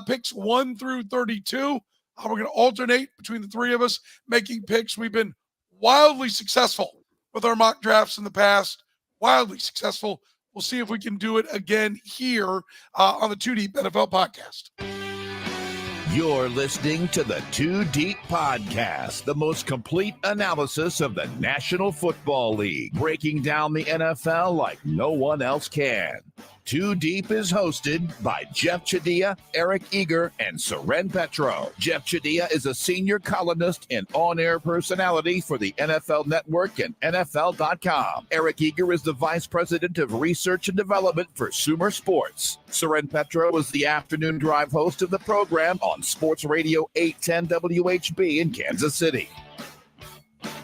Picks 1 through 32. We're going to alternate between the three of us making picks. We've been wildly successful with our mock drafts in the past. Wildly successful. We'll see if we can do it again here on the Too Deep NFL podcast. You're listening to the Too Deep Podcast, the most complete analysis of the National Football League, breaking down the NFL like no one else can. Too Deep is hosted by Jeff Chadiha, Eric Eager, and Soren Petro. Jeff Chadiha is a senior columnist and on-air personality for the NFL Network and NFL.com. Eric Eager is the vice president of research and development for Sumer Sports. Soren Petro is the afternoon drive host of the program on Sports Radio 810 WHB in Kansas City.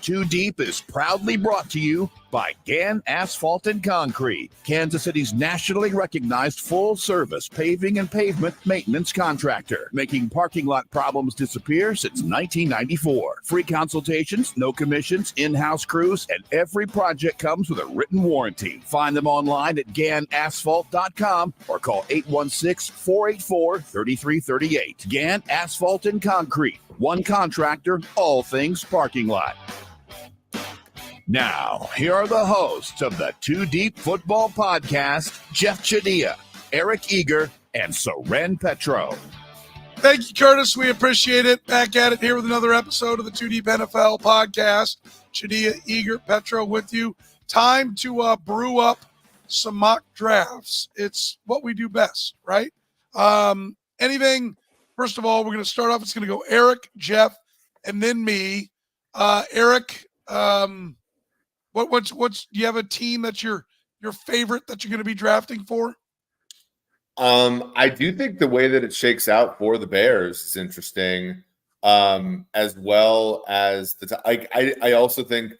Too Deep is proudly brought to you by Gann Asphalt and Concrete, Kansas City's nationally recognized full-service paving and pavement maintenance contractor, making parking lot problems disappear since 1994. Free consultations, no commissions, in-house crews, and every project comes with a written warranty. Find them online at GannAsphalt.com or call 816-484-3338. Gann Asphalt and Concrete, one contractor, all things parking lot. Now, here are the hosts of the Too Deep Football Podcast, Jeff Chadiha, Eric Eager, and Soren Petro. Thank you, Curtis. We appreciate it. Back at it here with another episode of the Too Deep NFL Podcast. Chadiha, Eager, Petro with you. Time to brew up some mock drafts. It's what we do best, right? Anything, first of all, we're going to start off. It's going to go Eric, Jeff, and then me. Eric, What's do you have a team that's your favorite that you're going to be drafting for? I do think the way that it shakes out for the Bears is interesting, as well as I also think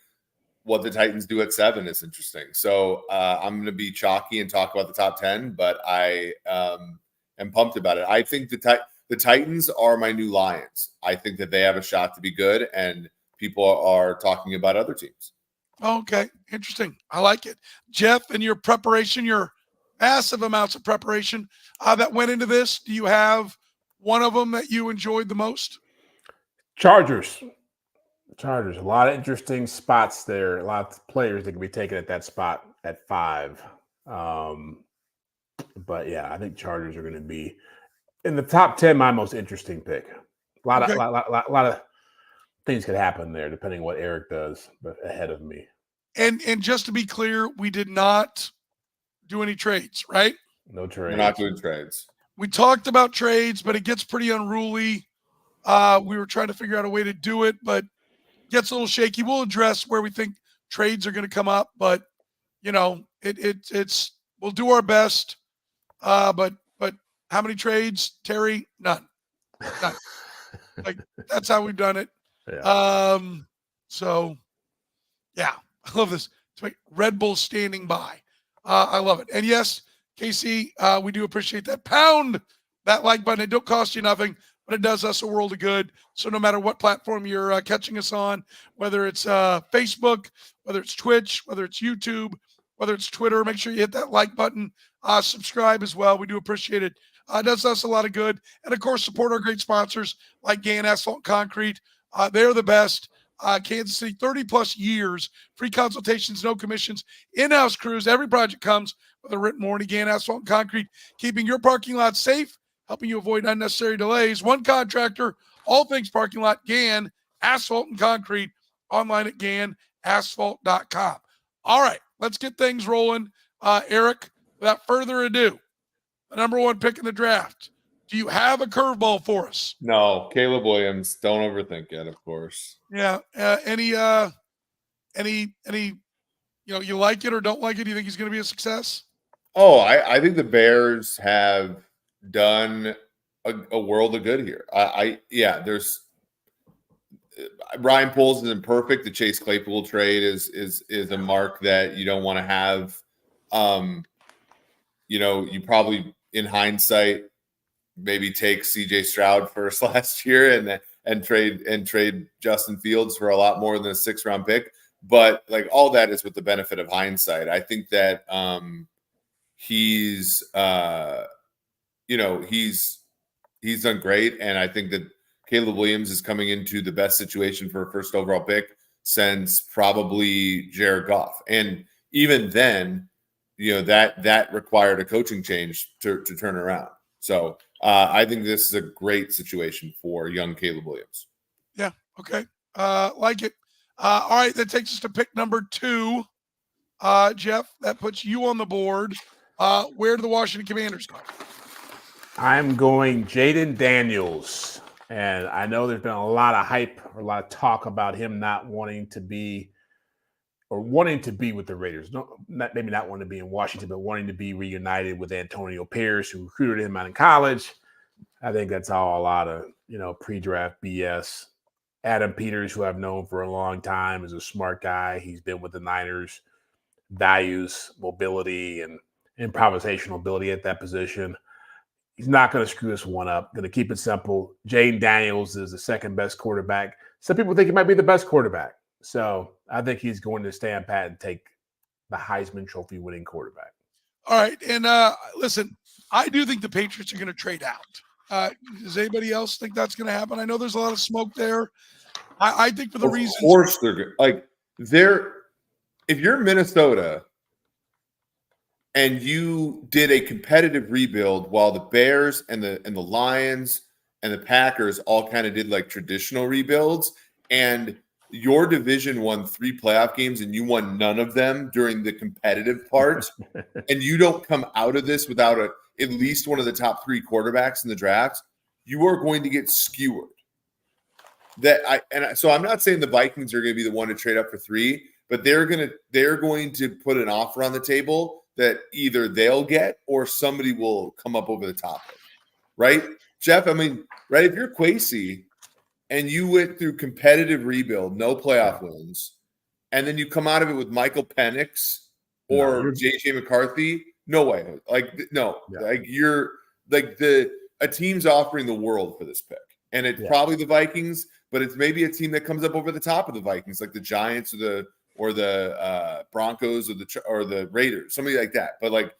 what the Titans do at 7 is interesting. So I'm going to be chalky and talk about the top 10, but I am pumped about it. I think the Titans are my new Lions. I think that they have a shot to be good, and people are talking about other teams. Okay, interesting. I like it. Jeff, in your preparation, your massive amounts of preparation that went into this, do you have one of them that you enjoyed the most? Chargers. A lot of interesting spots there. A lot of players that can be taken at that spot at 5. But yeah, I think Chargers are going to be in the top 10. My most interesting pick. A lot of things could happen there depending on what Eric does, but ahead of me. And just to be clear, we did not do any trades, right? No trades. We're not doing trades. We talked about trades, but it gets pretty unruly. We were trying to figure out a way to do it, but it gets a little shaky. We'll address where we think trades are going to come up, but it's we'll do our best. But how many trades, Terry? None. Like that's how we've done it. Yeah. So yeah, I love this. It's like Red Bull standing by. I love it. And yes, KC, we do appreciate that. Pound that like button. It don't cost you nothing, but it does us a world of good. So no matter what platform you're catching us on, whether it's Facebook, whether it's Twitch, whether it's YouTube, whether it's Twitter, make sure you hit that like button. Subscribe as well. We do appreciate it. It does us a lot of good. And of course, support our great sponsors like Gann Asphalt and Concrete. They're the best. Kansas City, 30-plus years, free consultations, no commissions, in-house crews. Every project comes with a written warranty. Gann Asphalt and Concrete, keeping your parking lot safe, helping you avoid unnecessary delays. One contractor, all things parking lot, Gann Asphalt and Concrete, online at GannAsphalt.com. All right, let's get things rolling. Eric, without further ado, the number 1 pick in the draft. Do you have a curveball for us? No, Caleb Williams. Don't overthink it, of course. Yeah. Any, you like it or don't like it? Do you think he's going to be a success? Oh, I think the Bears have done a world of good here. There's Ryan Poles isn't perfect. The Chase Claypool trade is a mark that you don't want to have. You probably in hindsight maybe take CJ Stroud first last year and trade Justin Fields for a lot more than a 6th-round pick. But like all that is with the benefit of hindsight. I think that he's he's done great. And I think that Caleb Williams is coming into the best situation for a first overall pick since probably Jared Goff. And even then, that required a coaching change to turn around. So I think this is a great situation for young Caleb Williams. Yeah. Okay. Like it. All right. That takes us to pick number 2. Jeff, that puts you on the board. Where do the Washington Commanders go? I'm going Jaden Daniels. And I know there's been a lot of hype or a lot of talk about him not wanting to be with the Raiders. Maybe not wanting to be in Washington, but wanting to be reunited with Antonio Pierce, who recruited him out in college. I think that's all a lot of, pre-draft BS. Adam Peters, who I've known for a long time, is a smart guy. He's been with the Niners, values mobility and improvisational ability at that position. He's not going to screw this one up. Going to keep it simple. Jaden Daniels is the second best quarterback. Some people think he might be the best quarterback. So I think he's going to stand pat and take the Heisman Trophy winning quarterback. All right. And listen, I do think the Patriots are going to trade out. Does anybody else think that's going to happen? I know there's a lot of smoke there. I think for the reasons. Of course they're good. If you're Minnesota and you did a competitive rebuild while the Bears and the Lions and the Packers all kind of did like traditional rebuilds, and your division won 3 playoff games and you won none of them during the competitive part, and you don't come out of this without at least one of the top 3 quarterbacks in the draft, you are going to get skewered. So I'm not saying the Vikings are going to be the one to trade up for 3, but they're going to put an offer on the table that either they'll get or somebody will come up over the top of, right? Jeff, right, if you're Kwesi and you went through competitive rebuild, no playoff wins, and then you come out of it with Michael Penix or JJ McCarthy, no way. A team's offering the world for this pick. And it's probably the Vikings, but it's maybe a team that comes up over the top of the Vikings, like the Giants or the Broncos or the Raiders, somebody like that. But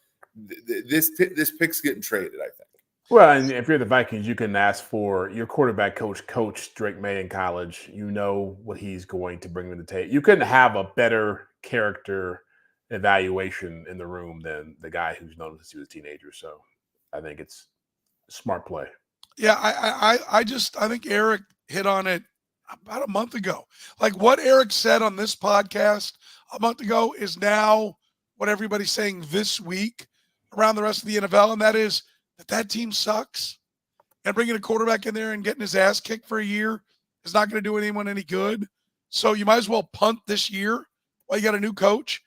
this pick's getting traded, I think. Well, and if you're the Vikings, you can ask for your quarterback coach Drake May in college. You know what he's going to bring to the table. You couldn't have a better character evaluation in the room than the guy who's known since he was a teenager. So I think it's a smart play. Yeah, I think Eric hit on it about a month ago. Like what Eric said on this podcast a month ago is now what everybody's saying this week around the rest of the NFL, and that is that team sucks. And bringing a quarterback in there and getting his ass kicked for a year is not going to do anyone any good. So you might as well punt this year while you got a new coach,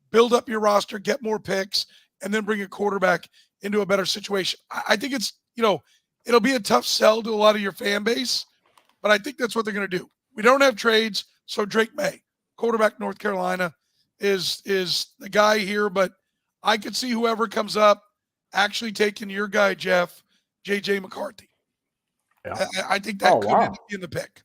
build up your roster, get more picks, and then bring a quarterback into a better situation. I think it's, it'll be a tough sell to a lot of your fan base, but I think that's what they're going to do. We don't have trades, so Drake May, quarterback North Carolina, is the guy here, but I could see whoever comes up actually taking your guy, Jeff, JJ McCarthy. Yeah. I think that could end up being the pick.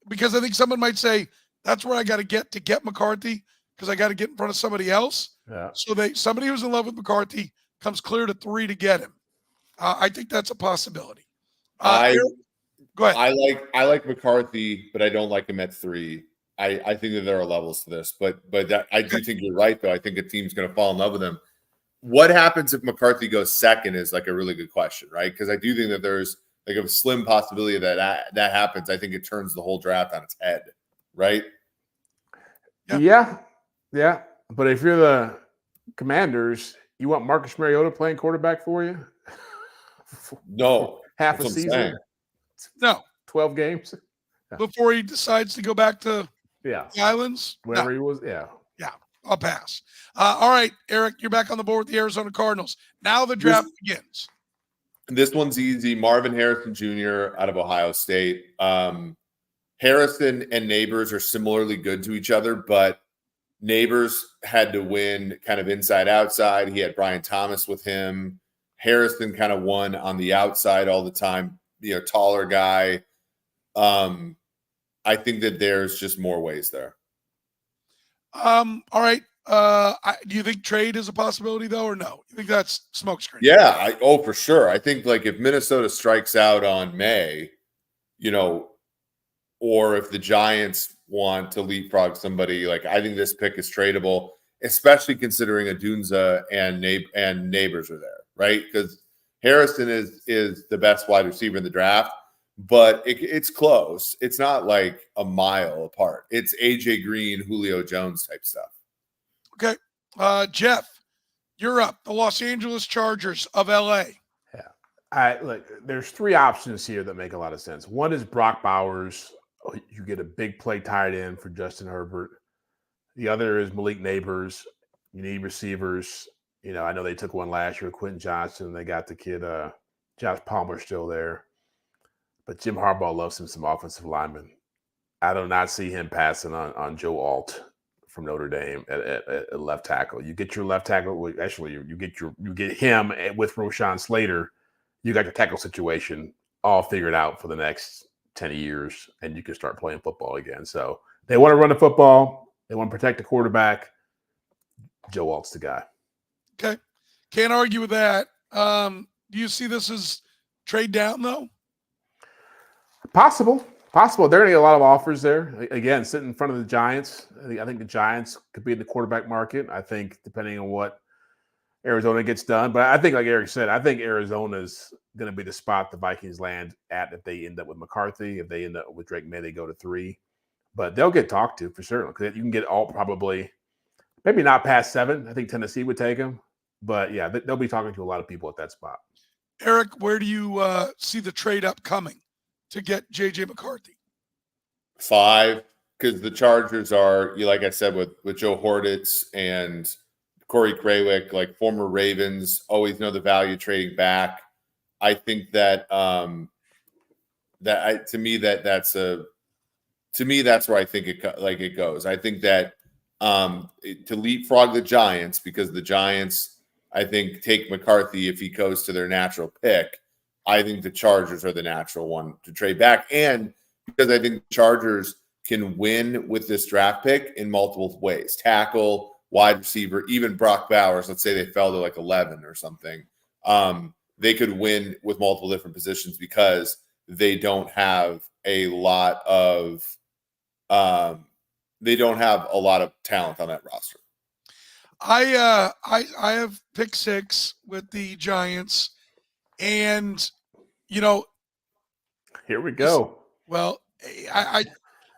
Because I think someone might say, that's where I got to get McCarthy, because I got to get in front of somebody else. Yeah. So somebody who's in love with McCarthy comes clear to 3 to get him. I think that's a possibility. Go ahead. I like McCarthy, but I don't like him at 3. I think that there are levels to this, but I do think you're right, though. I think a team's going to fall in love with him. What happens if McCarthy goes second is like a really good question, right? Because I do think that there's like a slim possibility that happens. I think it turns the whole draft on its head, right? Yeah. But if you're the Commanders, you want Marcus Mariota playing quarterback for you? No. Half a season? No. 12 games? Before he decides to go back to the islands? Wherever he was, Yeah, I'll pass. All right, Eric, you're back on the board with the Arizona Cardinals. Now the draft begins. This one's easy. Marvin Harrison Jr. out of Ohio State. Harrison and Neighbors are similarly good to each other, but Neighbors had to win kind of inside-outside. He had Brian Thomas with him. Harrison kind of won on the outside all the time, taller guy. I think that there's just more ways there. All right. Do you think trade is a possibility though, or no? You think that's smokescreen? Yeah, for sure. I think like if Minnesota strikes out on May, or if the Giants want to leapfrog somebody, like I think this pick is tradable, especially considering Adunza and Neighbors are there, right? Because Harrison is the best wide receiver in the draft, but it's close. It's not like a mile apart. It's AJ Green, Julio Jones type stuff. Okay. Jeff, you're up. The Los Angeles Chargers of LA. Yeah. Look, there's three options here that make a lot of sense. One is Brock Bowers. You get a big play tight end for Justin Herbert. The other is Malik Neighbors. You need receivers. I know they took one last year, Quentin Johnson. They got the kid, Josh Palmer, still there. But Jim Harbaugh loves him some offensive linemen. I do not see him passing on Joe Alt from Notre Dame at left tackle. You get your left tackle. Actually, you get him with Roshan Slater. You got your tackle situation all figured out for the next 10 years, and you can start playing football again. So they want to run the football. They want to protect the quarterback. Joe Alt's the guy. Okay. Can't argue with that. Do you see this as trade down, though? Possible. They're going to get a lot of offers there. Again, sitting in front of the Giants. I think the Giants could be in the quarterback market. I think depending on what Arizona gets done. But I think, like Eric said, I think Arizona's going to be the spot the Vikings land at if they end up with McCarthy. If they end up with Drake May, they go to 3. But they'll get talked to for sure. Because you can get all probably, maybe not past 7. I think Tennessee would take them. But, yeah, they'll be talking to a lot of people at that spot. Eric, where do you see the trade up coming to get JJ McCarthy? 5, because the Chargers are, like I said, with Joe Hortitz and Corey Krawick, like former Ravens, always know the value of trading back. I think that that's where I think it goes. I think that to leapfrog the Giants, because the Giants, I think, take McCarthy if he goes to their natural pick. I think the Chargers are the natural one to trade back, and because I think the Chargers can win with this draft pick in multiple ways: tackle, wide receiver, even Brock Bowers. Let's say they fell to like 11 or something. They could win with multiple different positions because they don't have a lot of talent on that roster. I have pick 6 with the Giants, and here we go. Well, I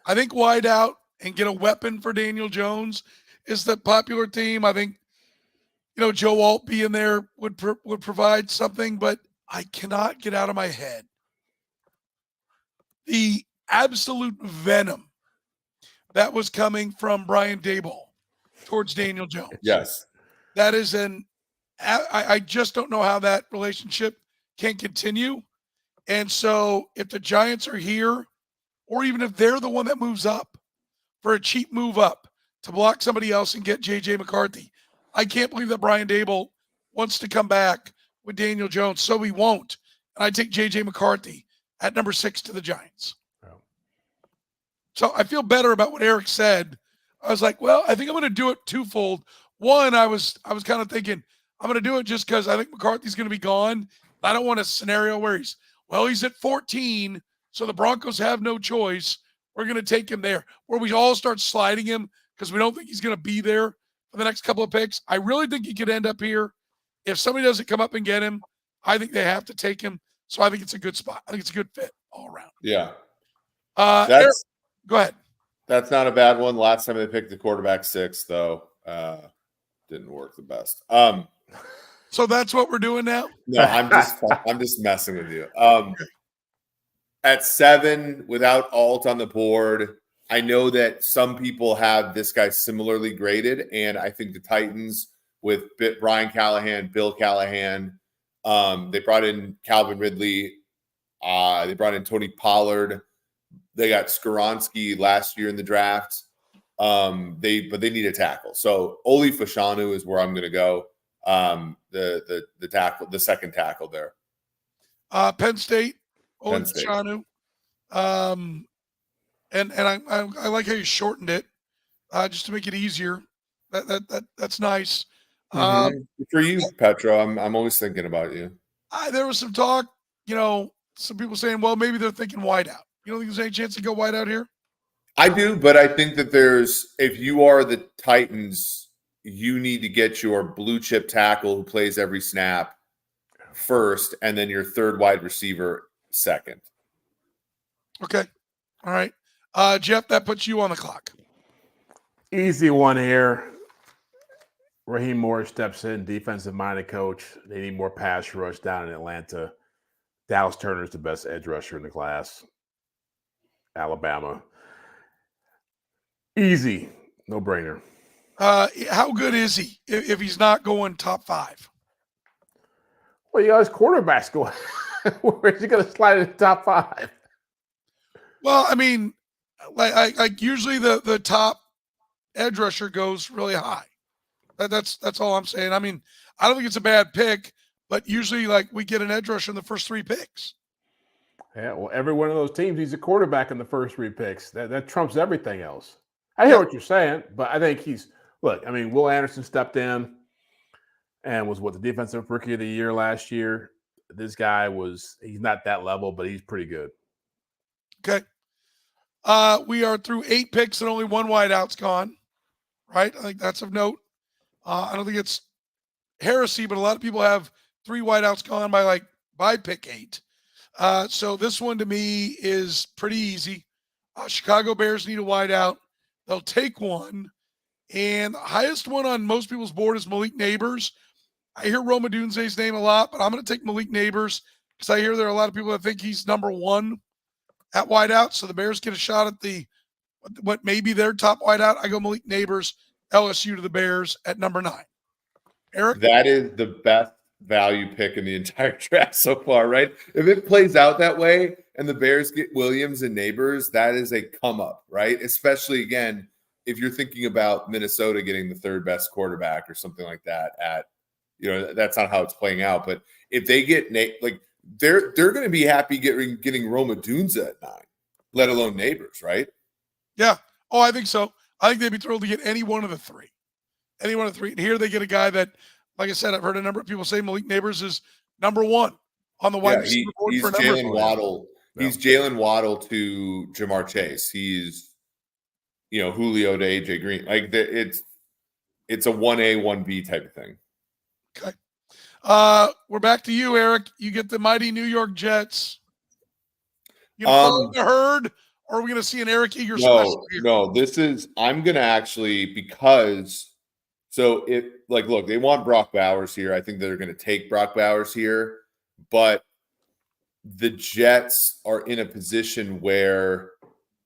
think wide out and get a weapon for Daniel Jones is the popular theme. I think Joe Alt being there would provide something, but I cannot get out of my head the absolute venom that was coming from Brian Daboll towards Daniel Jones. Yes. That is I just don't know how that relationship can continue. And so if the Giants are here, or even if they're the one that moves up for a cheap move up to block somebody else and get JJ McCarthy, I can't believe that Brian Daboll wants to come back with Daniel Jones. So he won't. And I take JJ McCarthy at number 6 to the Giants. Oh. So I feel better about what Eric said. I was like, well, I think I'm going to do it twofold. One, I was kind of thinking I'm going to do it just because I think McCarthy's going to be gone. I don't want a scenario where he's at 14, so the Broncos have no choice. We're going to take him there, where we all start sliding him because we don't think he's going to be there for the next couple of picks. I really think he could end up here. If somebody doesn't come up and get him, I think they have to take him. So I think it's a good spot. I think it's a good fit all around. Yeah. Eric, go ahead. That's not a bad one. Last time they picked the quarterback 6, though, didn't work the best. So that's what we're doing now? No, I'm just messing with you. At 7, without Alt on the board, I know that some people have this guy similarly graded, and I think the Titans with Brian Callahan, Bill Callahan, they brought in Calvin Ridley, they brought in Tony Pollard, they got Skoronski last year in the draft. They need a tackle. So Oli Fashanu is where I'm going to go. The tackle, the second tackle there. Penn State, Oli Fashanu. And I like how you shortened it just to make it easier. That's nice. Mm-hmm. For you, Petro, I'm always thinking about you. There was some talk, some people saying, well, maybe they're thinking wideout. You don't think there's any chance to go wideout here? I do, but I think that if you are the Titans, you need to get your blue chip tackle who plays every snap first, and then your third wide receiver second. Okay. All right. Jeff, that puts you on the clock. Easy one here. Raheem Morris steps in, defensive-minded coach. They need more pass rush down in Atlanta. Dallas Turner is the best edge rusher in the class. Alabama. Easy. No-brainer. How good is he if he's not going top 5? Well, you got his quarterbacks going. Where's he going to slide in the top 5? Well, I mean, like usually the top edge rusher goes really high. That's all I'm saying. I mean, I don't think it's a bad pick, but usually like we get an edge rusher in the first 3 picks. Yeah, well, every one of those teams, he's a quarterback in the first 3 picks. That trumps everything else. I hear what you're saying, but I think Will Anderson stepped in and was the defensive rookie of the year last year. This guy he's not that level, but he's pretty good. Okay. We are through 8 picks and only 1 wideout's gone, right? I think that's of note. I don't think it's heresy, but a lot of people have 3 wideouts gone by pick 8. So this one to me is pretty easy. Chicago Bears need a wideout. They'll take one. And the highest one on most people's board is Malik Neighbors. I hear Rome Odunze's name a lot, but I'm going to take Malik Neighbors because I hear there are a lot of people that think he's number 1 at wideout. So the Bears get a shot at what may be their top wideout. I go Malik Neighbors, LSU to the Bears at number 9. Eric? That is the best value pick in the entire draft so far, right? If it plays out that way and the Bears get Williams and Neighbors, that is a come up, right? Especially, again, if you're thinking about Minnesota getting the 3rd best quarterback or something like that that's not how it's playing out. But if they get they're going to be happy getting Rome Odunze at 9, let alone Neighbors, right? Yeah. Oh, I think so. I think they'd be thrilled to get any one of the 3. Any one of the 3. And here they get a guy that, like I said, I've heard a number of people say Malik Neighbors is number 1 on the wide receiver board he's for number Jalen Waddle. He's Jalen Waddle to Jamar Chase. He's Julio to AJ Green. Like it's a 1A, 1B type of thing. Okay. We're back to you, Eric. You get the mighty New York Jets. You follow the herd, or are we going to see an Eric Eager special here? No, I'm going to actually, because look, they want Brock Bowers here. I think they're going to take Brock Bowers here, but the Jets are in a position where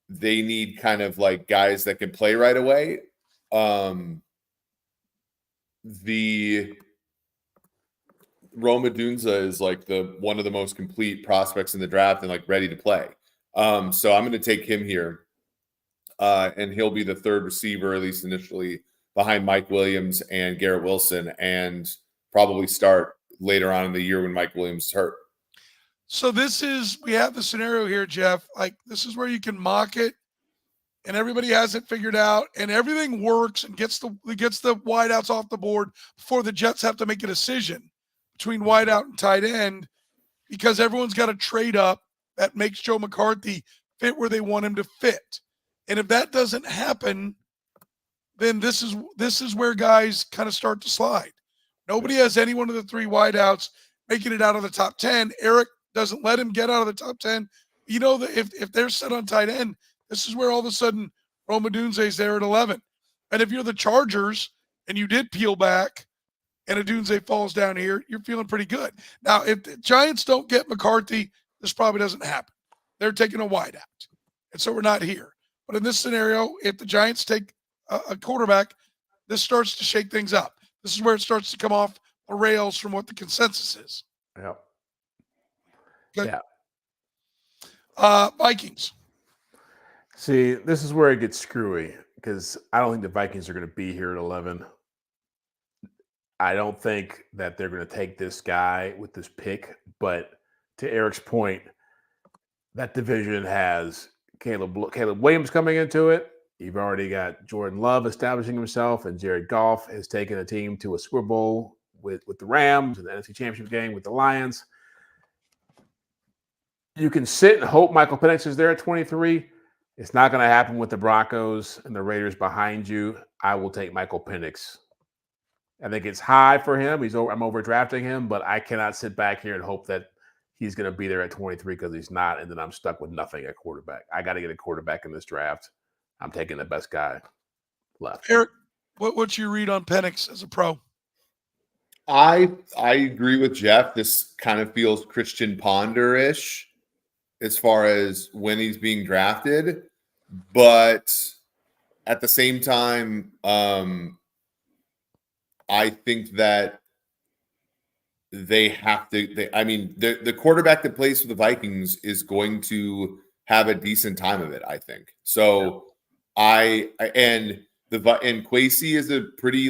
they need kind of like guys that can play right away. The Rome Odunze is like one of the most complete prospects in the draft and like ready to play. So I'm going to take him here. And he'll be the 3rd receiver, at least initially, behind Mike Williams and Garrett Wilson, and probably start later on in the year when Mike Williams is hurt. So we have the scenario here, Jeff. Like, this is where you can mock it and everybody has it figured out and everything works and gets the wideouts off the board before the Jets have to make a decision between wideout and tight end, because everyone's got a trade up that makes Joe McCarthy fit where they want him to fit. And if that doesn't happen, then this is where guys kind of start to slide. Nobody has any one of the 3 wideouts making it out of the top 10. Eric doesn't let him get out of the top 10. You know that if they're set on tight end, this is where all of a sudden Rome Odunze is there at 11. And if you're the Chargers and you did peel back and Odunze falls down here, you're feeling pretty good. Now, if the Giants don't get McCarthy, this probably doesn't happen. They're taking a wideout. And so we're not here. But in this scenario, if the Giants take a quarterback, this starts to shake things up. This is where it starts to come off the rails from what the consensus is. Yeah. Okay. Yeah. Vikings. See, this is where it gets screwy because I don't think the Vikings are going to be here at 11. I don't think that they're going to take this guy with this pick. But to Eric's point, that division has Caleb Williams coming into it. You've already got Jordan Love establishing himself, and Jared Goff has taken a team to a Super Bowl with the Rams and the NFC Championship game with the Lions. You can sit and hope Michael Penix is there at 23. It's not going to happen with the Broncos and the Raiders behind you. I will take Michael Penix. I think it's high for him. I'm overdrafting him, but I cannot sit back here and hope that he's going to be there at 23 because he's not, and then I'm stuck with nothing at quarterback. I got to get a quarterback in this draft. I'm taking the best guy left. Eric, what's your read on Penix as a pro? I agree with Jeff. This kind of feels Christian Ponder-ish as far as when he's being drafted, but at the same time, I think that they have to. The quarterback that plays for the Vikings is going to have a decent time of it, I think. So and Kwesi is a pretty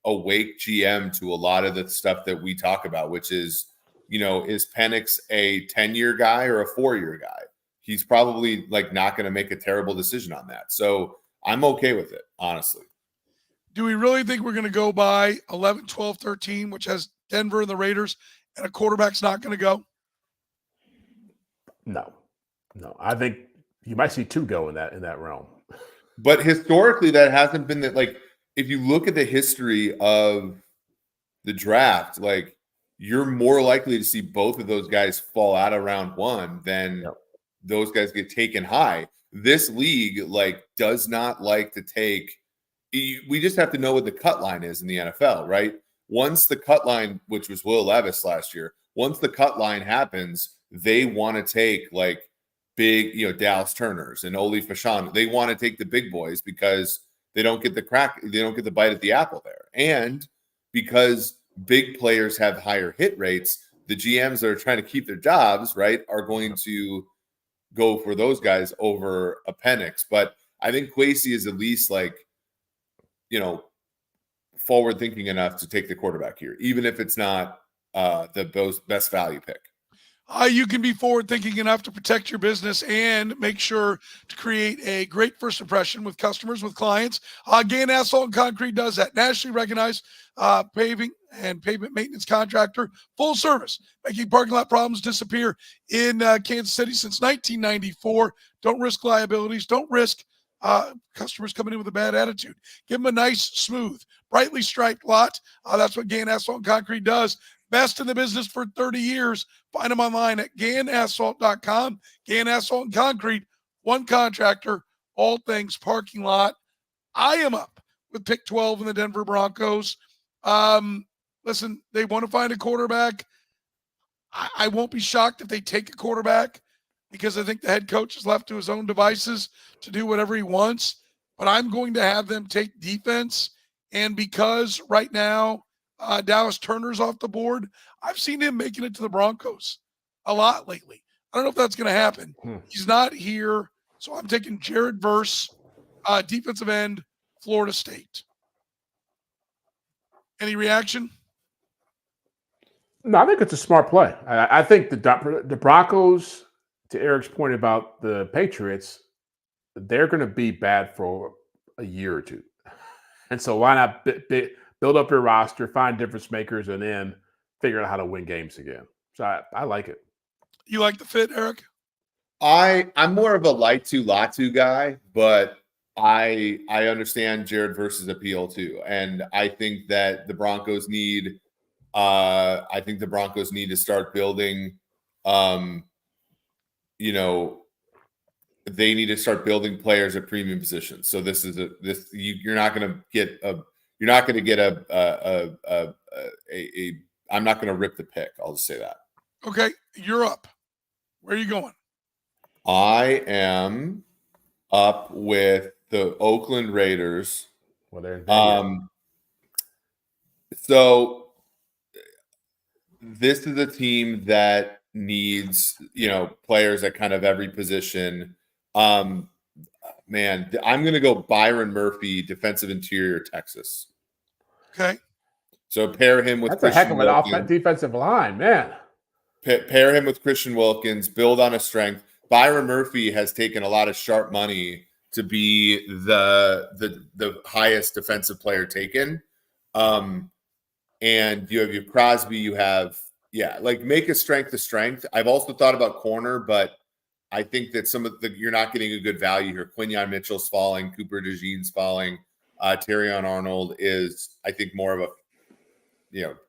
awake GM to a lot of the stuff that we talk about, which is, is Penix a 10-year guy or a 4-year guy? He's probably not going to make a terrible decision on that. So I'm okay with it, honestly. Do we really think we're going to go by 11, 12, 13, which has Denver and the Raiders, and a quarterback's not going to go? No. I think you might see 2 go in that realm. But historically, that hasn't been that. If you look at the history of the draft, you're more likely to see both of those guys fall out of round 1 than those guys get taken high. This league does not like to take. We just have to know what the cut line is in the NFL, right? Once the cut line, which was Will Levis last year, once the cut line happens, they want to take big, Dallas Turners and Oli Fashan. They want to take the big boys because they don't get the bite at the apple there. And because big players have higher hit rates, the GMs that are trying to keep their jobs, right, are going to go for those guys over a Penix. But I think Kwesi is at least forward thinking enough to take the quarterback here, even if it's not the best value pick. You can be forward thinking enough to protect your business and make sure to create a great first impression with customers, with clients. Gann Asphalt and Concrete does that. Nationally recognized paving and pavement maintenance contractor, full service, making parking lot problems disappear in Kansas City since 1994. Don't risk liabilities. Don't risk customers coming in with a bad attitude. Give them a nice, smooth, brightly striped lot. That's what Gann Asphalt and Concrete does. Best in the business for 30 years. Find them online at GannAsphalt.com. Gann Asphalt and Concrete, one contractor, all things parking lot. I am up with pick 12 in the Denver Broncos. Listen, they want to find a quarterback. I won't be shocked if they take a quarterback because I think the head coach is left to his own devices to do whatever he wants. But I'm going to have them take defense. And because right now, Dallas Turner's off the board, I've seen him making it to the Broncos a lot lately. I don't know if that's going to happen. He's not here. So I'm taking Jared Verse, defensive end, Florida State. Any reaction? No, I think it's a smart play. I think the Broncos, to Eric's point about the Patriots, they're going to be bad for a year or two. And so why not build up your roster, find difference makers, and then figure out how to win games again. So I like it. You like the fit, Eric? I'm more of a Latu guy, but I understand Jared Verse's appeal too. And I think that the Broncos need to start building they need to start building players at premium positions. So you're not going to get I'm not going to rip the pick. I'll just say that. Okay. You're up. Where are you going? I am up with the Oakland Raiders. Well, they're so this is a team that needs, players at kind of every position. Man, I'm going to go Byron Murphy, defensive interior, Texas. Okay. So pair him with That's Christian a heck of an offensive defensive line, man. Pair him with Christian Wilkins, build on his strength. Byron Murphy has taken a lot of sharp money to be the highest defensive player taken. And you have your Crosby, you have, like make a strength to strength. I've also thought about corner, but I think that you're not getting a good value here. Quinyon Mitchell's falling, Cooper DeJean's falling. Terrion Arnold is, I think, more of a,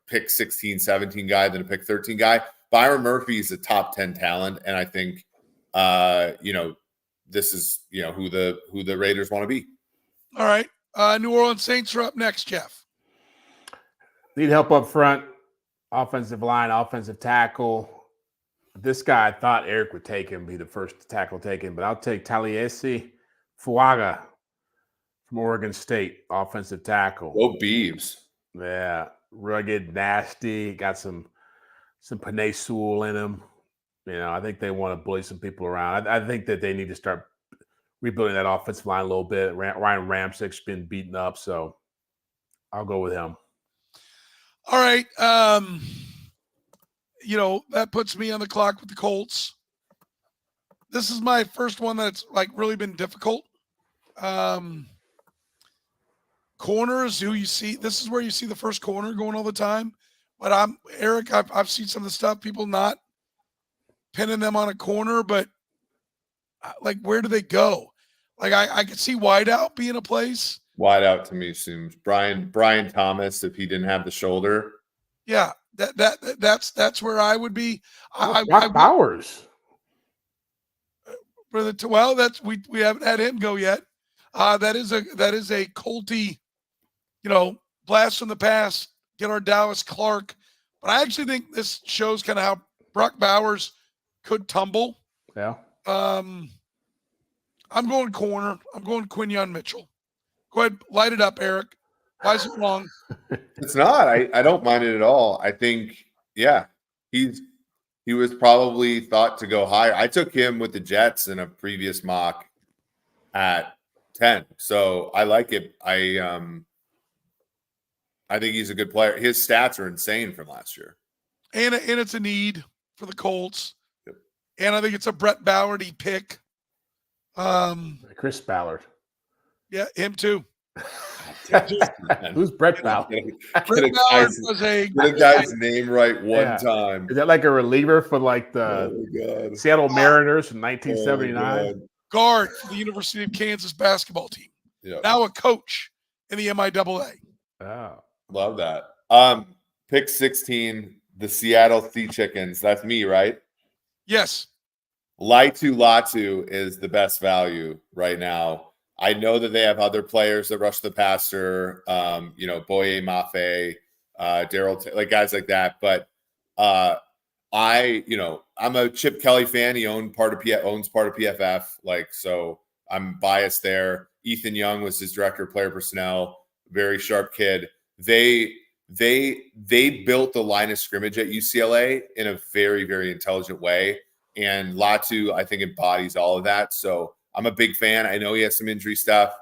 pick 16, 17 guy than a pick 13 guy. Byron Murphy is a top 10 talent. And I think, this is, who the Raiders want to be. All right. New Orleans Saints are up next, Jeff. Need help up front, offensive line, offensive tackle. This guy, I thought Eric would take him, be the first tackle taken, but I'll take Taliese Fuaga from Oregon State, offensive tackle. Oh, Beebs. Yeah, rugged, nasty, got some Panay Sewell in him. I think they want to bully some people around. I think that they need to start rebuilding that offensive line a little bit. Ryan Ramczyk's been beaten up, so I'll go with him. All right. That puts me on the clock with the Colts. This is my first one that's really been difficult. Corners, who you see, this is where you see the first corner going all the time. But I've seen some of the stuff, people not pinning them on a corner, but where do they go? I could see wideout being a place. Wideout to me seems Brian Thomas if he didn't have the shoulder. Yeah, that's where I would be. Brock Bowers. We haven't had him go yet. That is a Colty, blast from the past. Get our Dallas Clark, but I actually think this shows kind of how Brock Bowers could tumble. Yeah. I'm going corner. I'm going Quinyon Mitchell. Go ahead, light it up, Eric. Why is it wrong? It's not. I don't mind it at all. I think, he was probably thought to go higher. I took him with the Jets in a previous mock at 10. So I like it. I think he's a good player. His stats are insane from last year. And it's a need for the Colts. Yep. And I think it's a Brett Ballardy pick. Chris Ballard. Yeah, him too. Who's Brett Ballard? Brett Ballard was get a guy's name right one time. Is that like a reliever for the Seattle Mariners from 1979? Guard for the University of Kansas basketball team. Yep. Now a coach in the MIAA. Oh, love that. Pick 16, the Seattle Sea Chickens. That's me, right? Yes. Latu is the best value right now. I know that they have other players that rush the passer, Boye Mafe, Daryl, guys like that. But I'm a Chip Kelly fan. He owns part of PFF. So I'm biased there. Ethan Young was his director of player personnel. Very sharp kid. They built the line of scrimmage at UCLA in a very, very intelligent way. And Latu, I think, embodies all of that. So I'm a big fan. I know he has some injury stuff.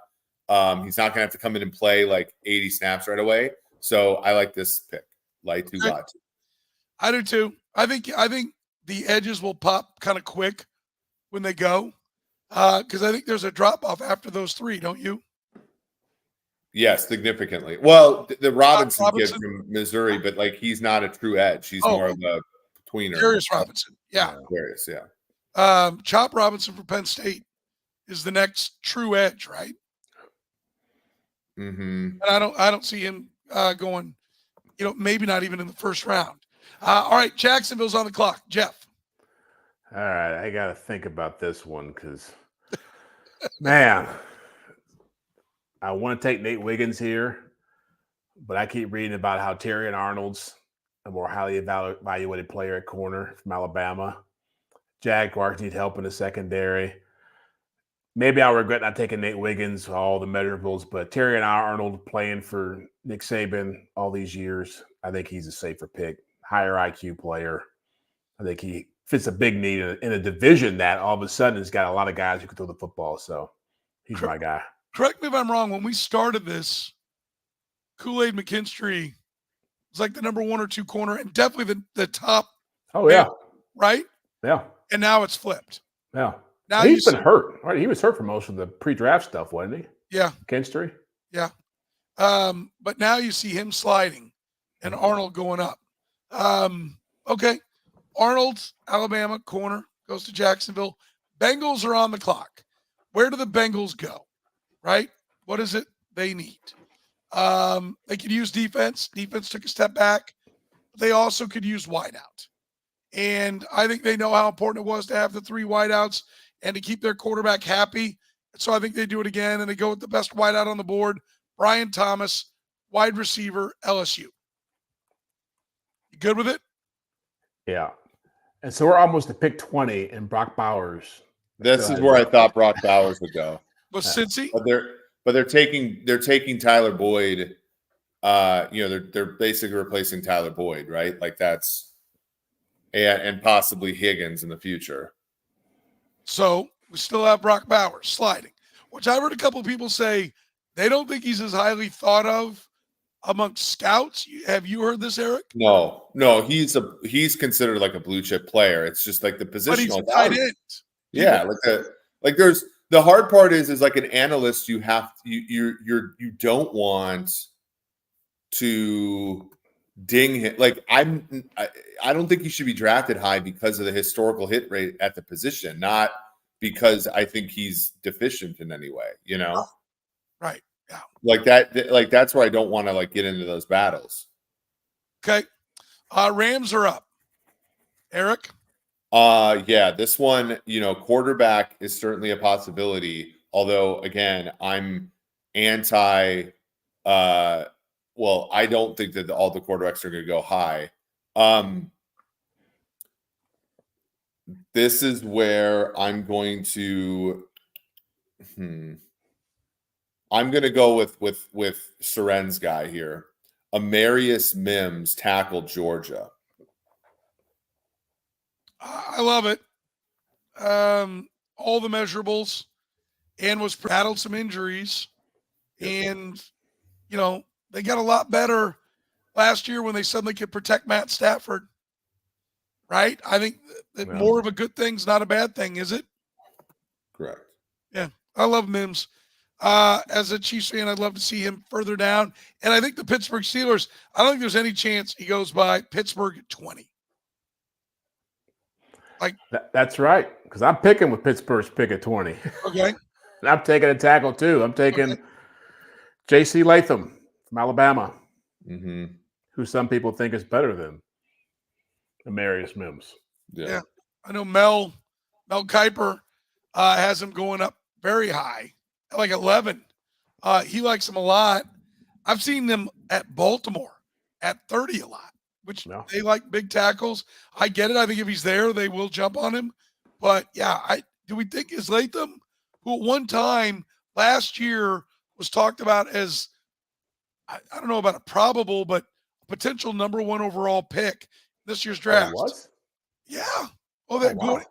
He's not going to have to come in and play 80 snaps right away. So I like this pick. Latu. I do too. I think the edges will pop kind of quick when they go. Because I think there's a drop off after those three, don't you? Yes, significantly. Well, the Robinson kid from Missouri, but he's not a true edge. He's more of a tweener. Darius Robinson. Yeah. Darius, yeah. Chop Robinson from Penn State is the next true edge, right? Mm-hmm. And I don't see him going, maybe not even in the first round. All right, Jacksonville's on the clock. Jeff. All right, I got to think about this one because, man, I want to take Nate Wiggins here, but I keep reading about how Terrion Arnold's a more highly evaluated player at corner from Alabama. Jaguars need help in the secondary. Maybe I'll regret not taking Nate Wiggins, all the measurables, but Terrion Arnold playing for Nick Saban all these years, I think he's a safer pick, higher IQ player. I think he fits a big need in a division that all of a sudden has got a lot of guys who can throw the football. So he's my guy. Correct me if I'm wrong. When we started this, Kool-Aid McKinstry was the number 1 or 2 corner and definitely the top. Oh, yeah. Right? Yeah. And now it's flipped. Yeah. Now he's been hurt. Right? He was hurt for most of the pre-draft stuff, wasn't he? Yeah. Kinstery? Yeah. But now you see him sliding and Arnold going up. Okay. Arnold's Alabama corner goes to Jacksonville. Bengals are on the clock. Where do the Bengals go? Right? What is it they need? They could use defense. Defense took a step back. They also could use wideout. And I think they know how important it was to have the 3 wideouts and to keep their quarterback happy. So I think they do it again, and they go with the best wideout on the board, Brian Thomas, wide receiver, LSU. You good with it? Yeah. And so we're almost at pick 20, and Brock Bowers. This is where I thought Brock Bowers would go. But Cincy? But they're taking Tyler Boyd. They're basically replacing Tyler Boyd, right? Like that's and possibly Higgins in the future. So we still have Brock Bowers sliding, which I heard a couple of people say they don't think he's as highly thought of amongst scouts. Have you heard this, Eric? No, he's considered like a blue chip player. It's just like the position. But he's a tight end. Yeah, like there's the hard part is like an analyst you don't want to ding him. Like I don't think he should be drafted high because of the historical hit rate at the position, not because I think he's deficient in any way, you know? Right. Yeah. Like that, like that's where I don't want to like get into those battles. Okay. Rams are up. Eric? Yeah, this one, quarterback is certainly a possibility. Although, again, I'm anti. I don't think that all the quarterbacks are going to go high. This is where I'm going to. I'm going to go with Soren's guy here. Amarius Mims tackled Georgia. I love it. All the measurables, and was battled some injuries, and they got a lot better last year when they suddenly could protect Matt Stafford. Right? I think that more of a good thing's not a bad thing, is it? Correct. Yeah, I love Mims. As a Chiefs fan, I'd love to see him further down. And I think the Pittsburgh Steelers, I don't think there's any chance he goes by Pittsburgh at 20. Like that's right, because I'm picking with Pittsburgh's pick at 20. Okay. And I'm taking a tackle too. I'm taking J.C. Latham from Alabama, who some people think is better than Amarius Mims. Yeah. I know Mel Kiper has him going up very high, like 11. He likes him a lot. I've seen them at Baltimore at 30 a lot, which they like big tackles. I get it. I think if he's there, they will jump on him. But, do we think is Latham, who at one time last year was talked about as, I don't know about a probable, but potential number 1 overall pick this year's draft. Oh, what? Yeah.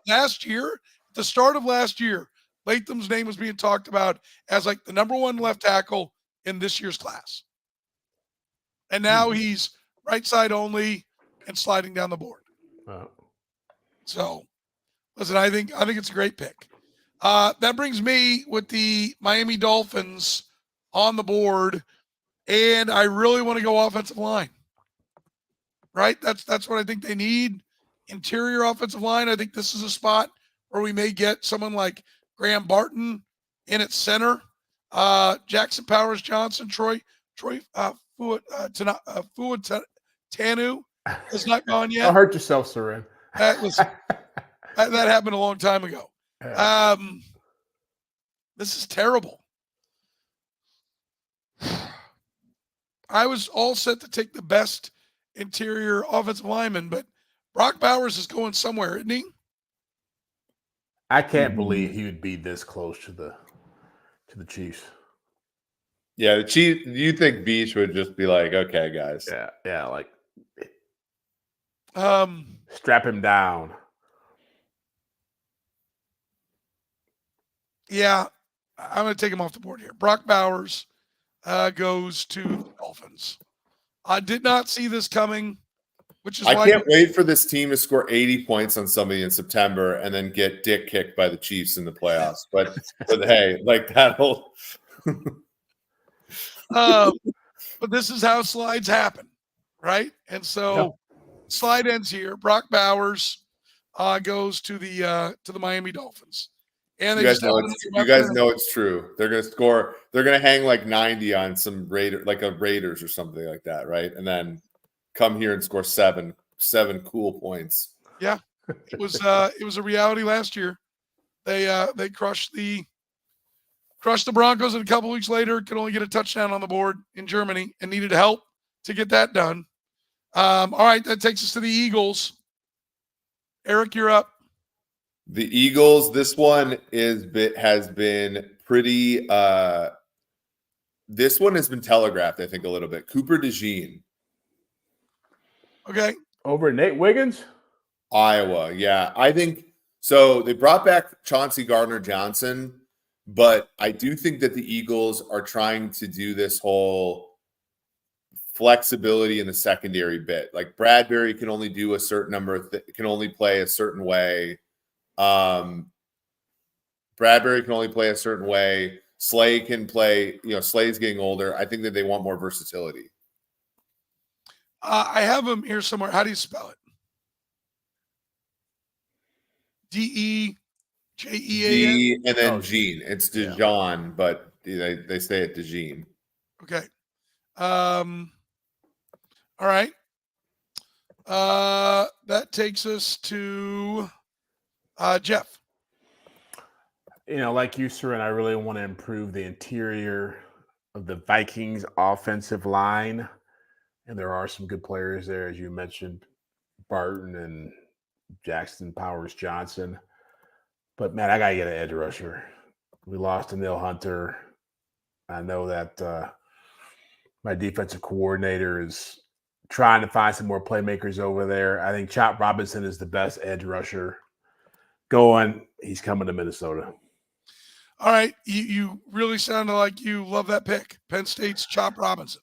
Last year, at the start of last year, Latham's name was being talked about as like the number 1 left tackle in this year's class. And now he's right side only and sliding down the board. So, listen, I think it's a great pick. That brings me with the Miami Dolphins on the board, and I really want to go offensive line. Right? That's what I think they need. Interior offensive line. I think this is a spot where we may get someone like Graham Barton in at center. Jackson Powers Johnson, Troy Tanu has not gone yet. Don't hurt yourself, Soren. That happened a long time ago. This is terrible. I was all set to take the best interior offensive lineman, but Brock Bowers is going somewhere, isn't he? I can't believe he would be this close to the Chiefs. Yeah, the Chiefs. You think Beach would just be like, okay, guys. Yeah, like strap him down. Yeah, I'm going to take him off the board here. Brock Bowers goes to the Dolphins. I did not see this coming. which is I why can't wait for this team to score 80 points on somebody in September and then get dick kicked by the Chiefs in the playoffs. But hey, like that'll. But this is how slides happen, right? And so slide ends here. Brock Bowers goes to the Miami Dolphins, and You guys know it's true. They're gonna score. They're gonna hang like 90 on some Raider, like a Raiders or something like that, right? And then come here and score seven cool points. Yeah, it was a reality last year. They crushed the Broncos, and a couple weeks later could only get a touchdown on the board in Germany and needed help to get that done. All right, that takes us to the Eagles. Eric, you're up. The Eagles. This one has been pretty. This one has been telegraphed, I think, a little bit. Cooper DeJean. Okay. Over Nate Wiggins? Iowa, yeah. I think so. They brought back Chauncey Gardner-Johnson, but I do think that the Eagles are trying to do this whole flexibility in the secondary bit. Like Bradbury can only do a certain number of can only play a certain way. Bradbury can only play a certain way. Slay can play, Slay's getting older. I think that they want more versatility. I have him here somewhere. How do you spell it? DEJEAN? D and then Jean. It's DeJean, but they say it DeJean. Okay. All right. That takes us to Jeff. Like you, Soren, I really want to improve the interior of the Vikings offensive line. And there are some good players there, as you mentioned, Barton and Jackson Powers Johnson. But, man, I got to get an edge rusher. We lost Anil Hunter. I know that my defensive coordinator is trying to find some more playmakers over there. I think Chop Robinson is the best edge rusher going. He's coming to Minnesota. All right. You really sounded like you love that pick. Penn State's Chop Robinson.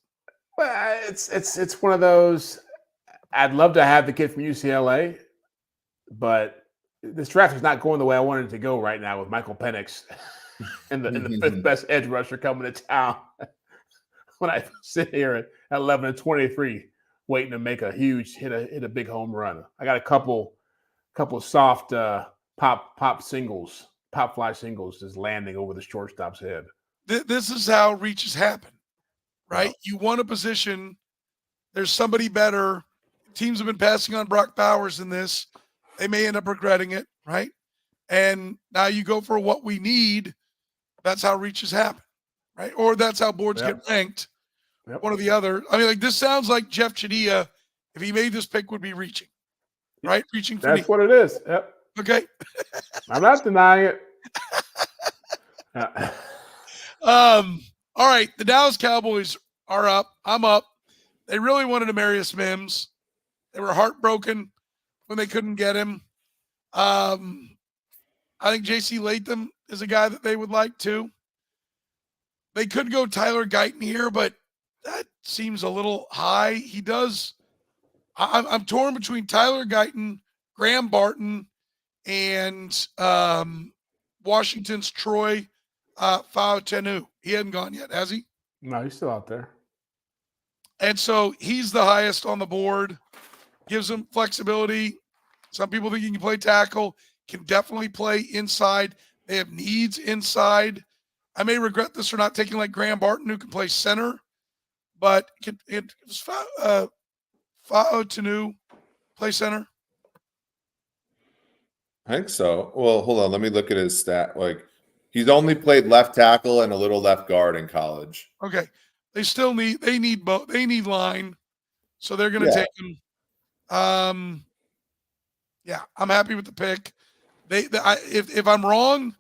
Well, it's one of those. I'd love to have the kid from UCLA, but this draft is not going the way I wanted it to go right now with Michael Penix and the fifth best edge rusher coming to town. When I sit here at 11 and 23, waiting to make a huge hit a big home run. I got a couple soft pop fly singles just landing over the shortstop's head. This is how reaches happen. Right? You want a position. There's somebody better. Teams have been passing on Brock Bowers in this. They may end up regretting it, right? And now you go for what we need. That's how reaches happen, right? Or that's how boards get ranked. One or the other. I mean, like this sounds like Jeff Chadiha, if he made this pick, would be reaching, right? Reaching for That's what it is. Yep. Okay. I'm not denying it. All right, the Dallas Cowboys are up. I'm up. They really wanted Amarius Mims. They were heartbroken when they couldn't get him. I think J.C. Latham is a guy that they would like too. They could go Tyler Guyton here, but that seems a little high. He does. I'm torn between Tyler Guyton, Graham Barton, and Washington's Troy Fautanu. He hadn't gone yet, has he? No, he's still out there. And so he's the highest on the board. Gives him flexibility. Some people think he can play tackle. Can definitely play inside. They have needs inside. I may regret this for not taking like Graham Barton, who can play center. But does Fautanu play center? I think so. Well, hold on. Let me look at his stat. Like, he's only played left tackle and a little left guard in college. Okay. They need both. They need line. So they're going to take him. Yeah, I'm happy with the pick. If I'm wrong,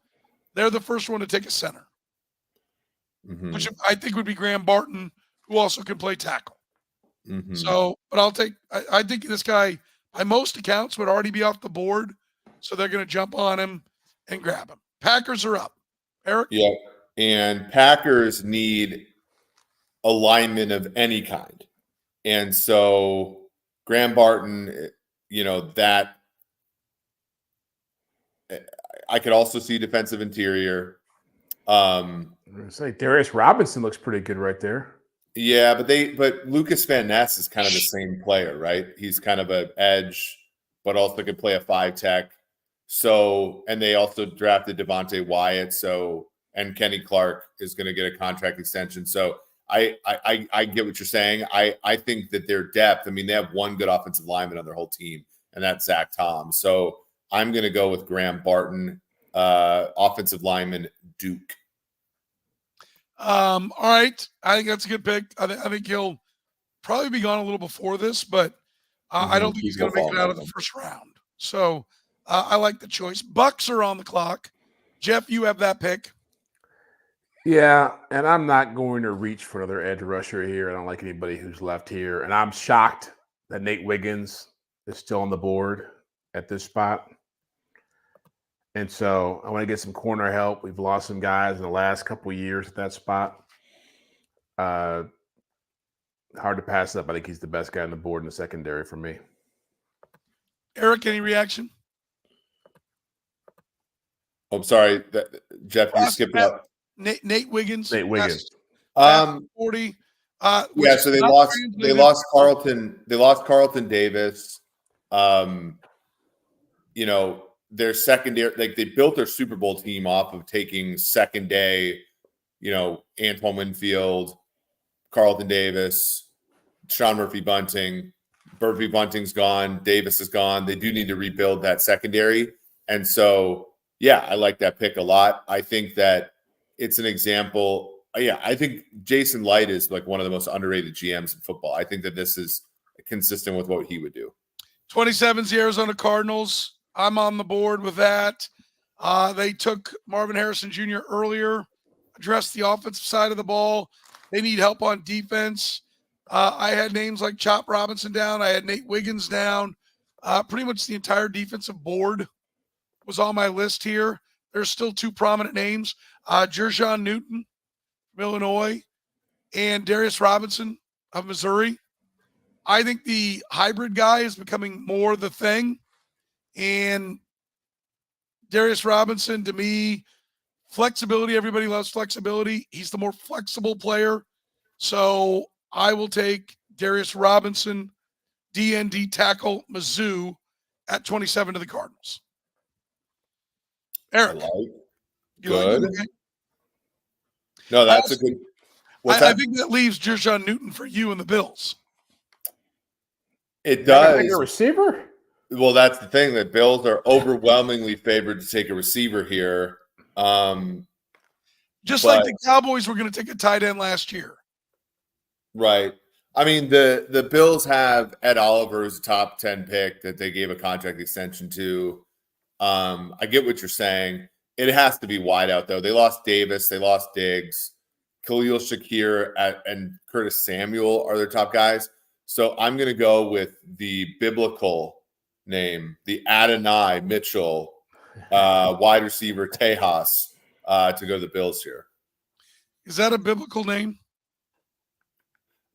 they're the first one to take a center, which I think would be Graham Barton, who also can play tackle. So, but I think this guy, by most accounts, would already be off the board. So they're going to jump on him and grab him. Packers are up. Eric? Yeah, and Packers need alignment of any kind. And so Graham Barton, that I could also see defensive interior. Say Darius Robinson looks pretty good right there. Yeah, but Lucas Van Ness is kind of the same player, right? He's kind of an edge, but also can play a 5-tech. So, and they also drafted Devontae Wyatt. So, and Kenny Clark is going to get a contract extension. So, I get what you're saying. I think that their depth. I mean, they have one good offensive lineman on their whole team, and that's Zach Tom. So, I'm going to go with Graham Barton, offensive lineman, Duke. All right. I think that's a good pick. I think he'll probably be gone a little before this, but I don't think he's going to make it out of the first round. So I like the choice. Bucks are on the clock. Jeff, you have that pick. Yeah, and I'm not going to reach for another edge rusher here. I don't like anybody who's left here. And I'm shocked that Nate Wiggins is still on the board at this spot. And so I want to get some corner help. We've lost some guys in the last couple of years at that spot. Hard to pass up. I think he's the best guy on the board in the secondary for me. Eric, any reaction? I'm sorry, Jeff, you skipped out. Nate Wiggins. Nate Wiggins. 40. Yeah, so they lost Carlton. They lost Carlton Davis. Their secondary, like they built their Super Bowl team off of taking second day, Antoine Winfield, Carlton Davis, Sean Murphy-Bunting. Murphy-Bunting's gone. Davis is gone. They do need to rebuild that secondary. And so, yeah, I like that pick a lot. I think that it's an example. Yeah, I think Jason Light is like one of the most underrated GMs in football. I think that this is consistent with what he would do. 27's the Arizona Cardinals. I'm on the board with that. They took Marvin Harrison Jr. earlier, addressed the offensive side of the ball. They need help on defense. I had names like Chop Robinson down. I had Nate Wiggins down. Pretty much the entire defensive board was on my list here. There's still two prominent names, Jer'Jon Newton from Illinois and Darius Robinson of Missouri. I think the hybrid guy is becoming more the thing. And Darius Robinson, to me, flexibility. Everybody loves flexibility. He's the more flexible player. So I will take Darius Robinson, DND tackle, Mizzou, at 27 to the Cardinals. Eric. Good. Okay? No, that's a good. I think that leaves Jer'Jon Newton for you and the Bills. It does. Like a receiver? Well, that's the thing. The Bills are overwhelmingly favored to take a receiver here. Just like the Cowboys were going to take a tight end last year. Right. I mean, the Bills have Ed Oliver as a top 10 pick that they gave a contract extension to. I get what you're saying. It has to be wide out, though. They lost Davis. They lost Diggs. Khalil Shakir and Curtis Samuel are their top guys. So I'm going to go with the biblical name, the Adonai Mitchell, wide receiver Tejas, to go to the Bills here. Is that a biblical name?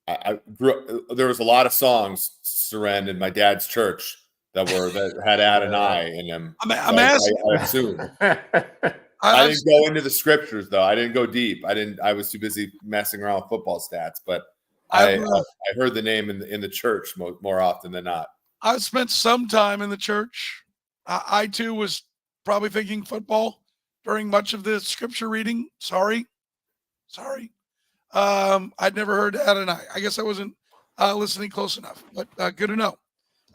I grew there was a lot of songs, Soren, in my dad's church that had Adonai in them. I'm asking. I assume. I didn't go into the scriptures though. I didn't go deep. I was too busy messing around with football stats. But I heard the name in the church more often than not. I've spent some time in the church. I too was probably thinking football during much of the scripture reading. Sorry. I'd never heard Adonai. I guess I wasn't listening close enough, but good to know.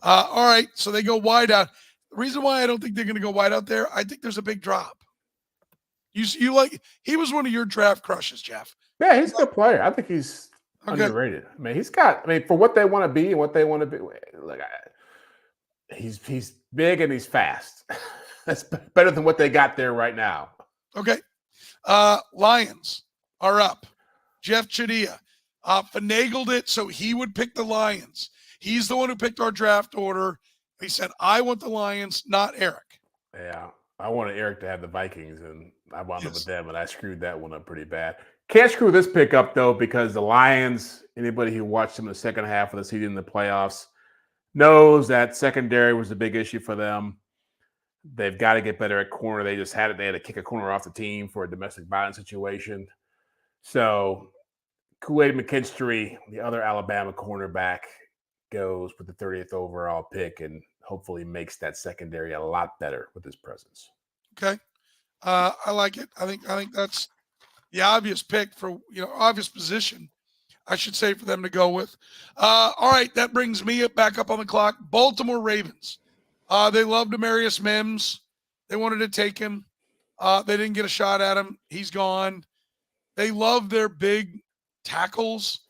All right, so they go wide out. The reason why I don't think they're going to go wide out there, I think there's a big drop. You like he was one of your draft crushes, Jeff. Yeah, he's a good player. I think he's underrated. I mean, for what they want to be and what they want to be. Like, he's big and he's fast. That's better than what they got there right now. Okay, Lions are up. Jeff Chadiha finagled it so he would pick the Lions. He's the one who picked our draft order. He said, I want the Lions, not Eric. Yeah, I wanted Eric to have the Vikings, and I wound up with them, and I screwed that one up pretty bad. Can't screw this pick up, though, because the Lions, anybody who watched them in the second half of the season in the playoffs, knows that secondary was a big issue for them. They've got to get better at corner. They had to kick a corner off the team for a domestic violence situation. So Kool-Aid McKinstry, the other Alabama cornerback, goes with the 30th overall pick and hopefully makes that secondary a lot better with his presence. Okay. I like it. I think that's the obvious pick for, obvious position, I should say, for them to go with. All right, that brings me back up on the clock. Baltimore Ravens. They loved Demarius Mims. They wanted to take him. They didn't get a shot at him. He's gone. They love their big tackles,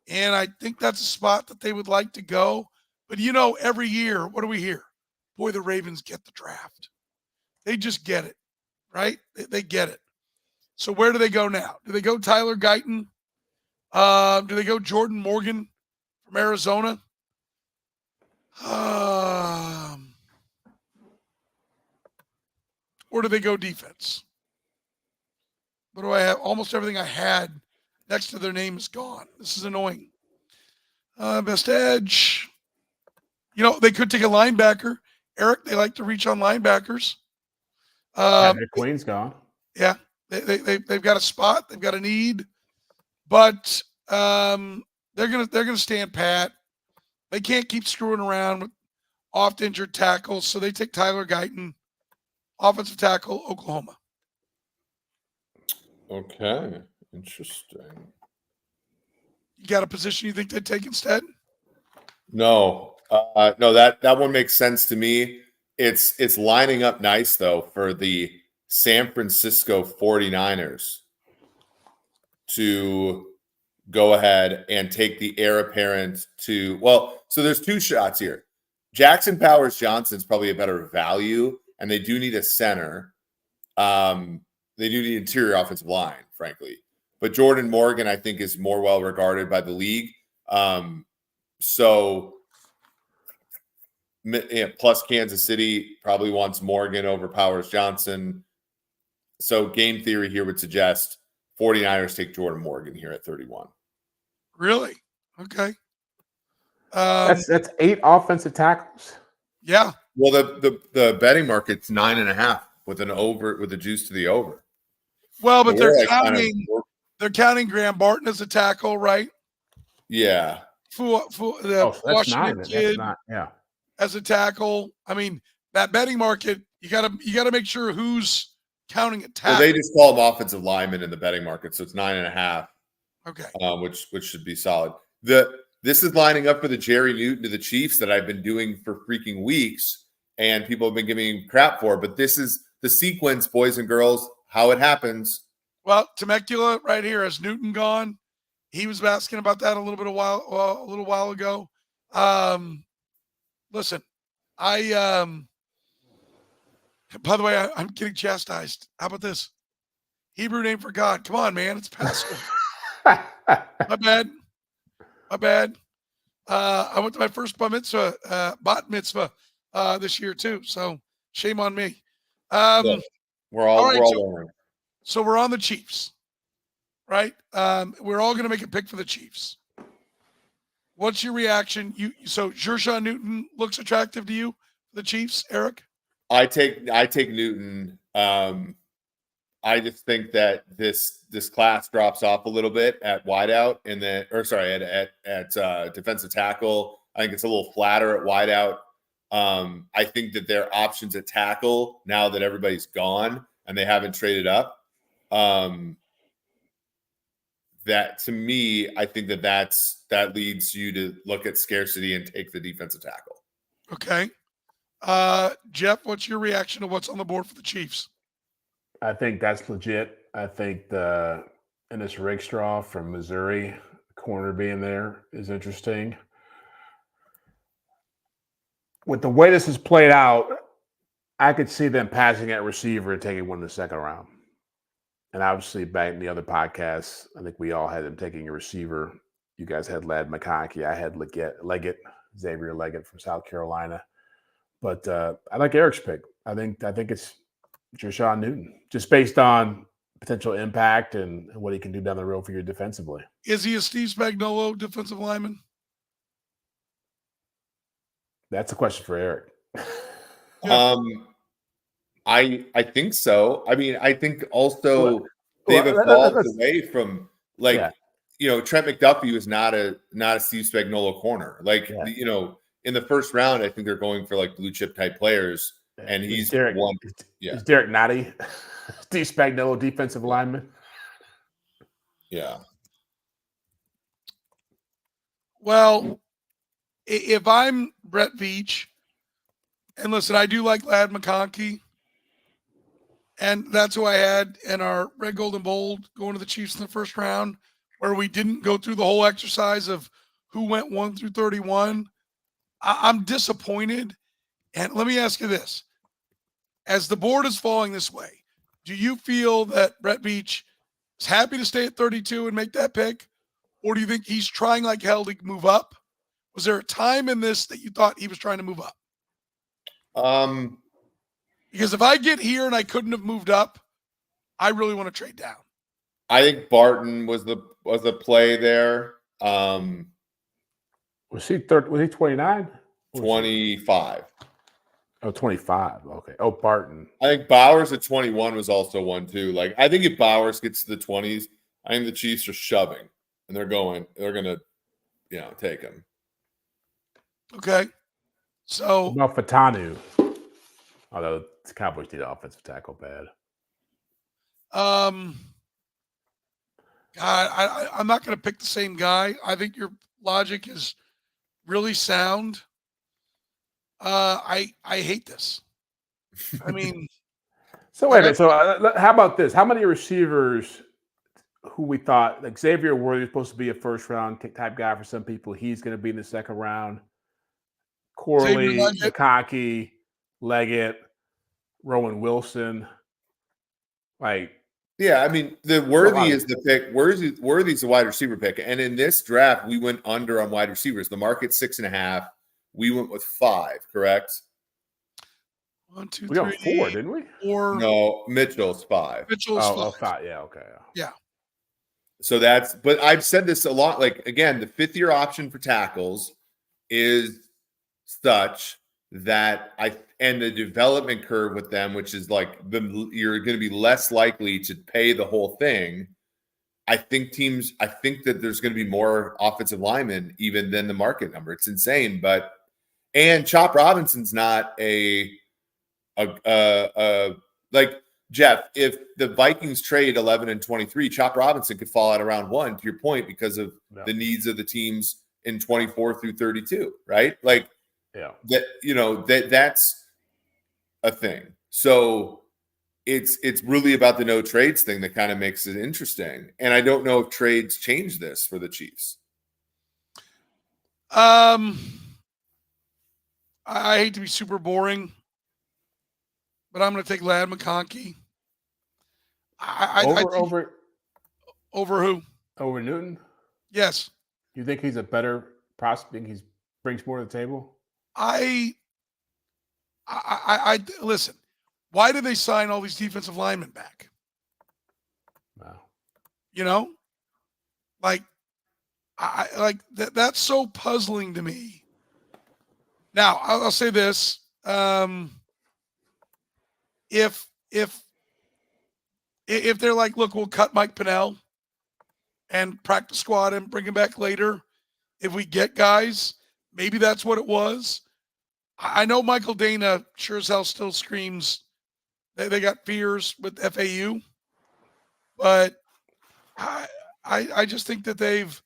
and I think that's a spot that they would like to go. But, every year, what do we hear? Boy, the Ravens get the draft. They just get it, right? They get it. So where do they go now? Do they go Tyler Guyton? Do they go Jordan Morgan from Arizona? Or do they go defense? What do I have? Almost everything I had next to their name is gone. This is annoying. Best edge. They could take a linebacker. Eric, they like to reach on linebackers. Patrick Queen's gone. Yeah, they've got a spot. They've got a need. But they're gonna stand pat. They can't keep screwing around with oft injured tackles, so they take Tyler Guyton, offensive tackle, Oklahoma. Okay, interesting. You got a position you think they'd take instead? No, no, that one makes sense to me. It's lining up nice though for the San Francisco 49ers to go ahead and take the heir apparent to, so there's two shots here. Jackson Powers Johnson's probably a better value, and they do need a center. They do need interior offensive line, frankly. But Jordan Morgan, I think, is more well regarded by the league. Plus Kansas City probably wants Morgan over Powers Johnson. So game theory here would suggest 49ers take Jordan Morgan here at 31. Really? Okay. That's 8 offensive tackles. Yeah. Well, the betting market's 9.5 with a juice to the over. Well, but they're counting Graham Barton as a tackle, right? Yeah. The Washington kid as a tackle. I mean, that betting market, you gotta make sure who's counting a tackle. Well, they just call them offensive linemen in the betting market, so it's 9.5. Okay. Which should be solid. This is lining up for the Jerry Newton to the Chiefs that I've been doing for freaking weeks, and people have been giving me crap for. But this is the sequence, boys and girls, how it happens. Well, Temecula right here has Newton gone. He was asking about that a little while ago. Listen, by the way, I'm getting chastised. How about this? Hebrew name for God. Come on, man. It's Passover. My bad. I went to my first bat mitzvah this year too. So shame on me. We're all learning. So we're on the Chiefs, right? We're all going to make a pick for the Chiefs. What's your reaction? So Jershawn Newton looks attractive to you, the Chiefs, Eric? I take Newton. I just think that this class drops off a little bit at wideout, at defensive tackle. I think it's a little flatter at wideout. I think that their options at tackle, now that everybody's gone and they haven't traded up, that to me, I think that leads you to look at scarcity and take the defensive tackle. Okay. Jeff, what's your reaction to what's on the board for the Chiefs? I think that's legit. I think the Ennis Rakestraw from Missouri, corner being there, is interesting. With the way this has played out, I could see them passing at receiver and taking one in the second round. And obviously, back in the other podcasts, I think we all had them taking a receiver. You guys had Ladd McConkey. I had Xavier Leggett from South Carolina. But I like Eric's pick. I think it's Jershawn Newton, just based on potential impact and what he can do down the road for you defensively. Is he a Steve Spagnuolo defensive lineman? That's a question for Eric. Yeah. I think so. I mean, I think also they've Well, evolved let's- away from like Yeah. Trent McDuffie was not a Steve Spagnuolo corner. Like Yeah. in the first round, I think they're going for like blue chip type players, and Is he's Derek, one. Is Derek Nottie, Steve Spagnuolo defensive lineman? Yeah. Well, if I'm Brett Veach, and listen, I do like Ladd McConkey, and that's who I had in our Red, Gold, and Bold going to the Chiefs in the first round, where we didn't go through the whole exercise of who went 1 through 31. I'm disappointed. And let me ask you this. As the board is falling this way, do you feel that Brett Veach is happy to stay at 32 and make that pick? Or do you think he's trying like hell to move up? Was there a time in this that you thought he was trying to move up? Because if I get here and I couldn't have moved up, I really want to trade down. I think Barton was the play there. Was he 29? 25. Oh, 25. Okay. Oh, Barton. I think Bowers at 21 was also one too. Like I think if Bowers gets to the 20s, I think the Chiefs are shoving and they're gonna, take him. Okay. So what about Fatanu? Although the Cowboys need offensive tackle bad. God, I'm not going to pick the same guy. I think your logic is really sound. I hate this. I mean, so wait a minute. So how about this? How many receivers who we thought like Xavier Worthy was supposed to be a first round type guy for some people? He's going to be in the second round. Corley, McConkey, Leggett, Rowan Wilson. Like, yeah, I mean, the Worthy is the pick. Worthy's the wide receiver pick. And in this draft, we went under on wide receivers. The market's 6.5. We went with 5, correct? 1, 2, 3. We got 4, didn't we? 4. No, Mitchell's 5. Mitchell's 5. Yeah, okay. Yeah. So but I've said this a lot. Like, again, the 5th-year option for tackles is such that and the development curve with them, which is like you're going to be less likely to pay the whole thing. I think that there's going to be more offensive linemen even than the market number. It's insane, and Chop Robinson's not like Jeff. If the Vikings trade 11 and 23, Chop Robinson could fall out of round 1. To your point, because of the needs of the teams in 24 through 32, right? Like. Yeah. That's a thing. So it's really about the no trades thing that kind of makes it interesting. And I don't know if trades change this for the Chiefs. I hate to be super boring, but I'm going to take Ladd McConkey. Over who? Over Newton? Yes. You think he's a better prospect? He brings more to the table? I listen. Why do they sign all these defensive linemen back? Wow. That's so puzzling to me. Now I'll say this: if they're like, look, we'll cut Mike Pennell and practice squad and bring him back later. If we get guys, maybe that's what it was. I know Michael Dana sure as hell still screams they got fears with FAU, but I just think that they've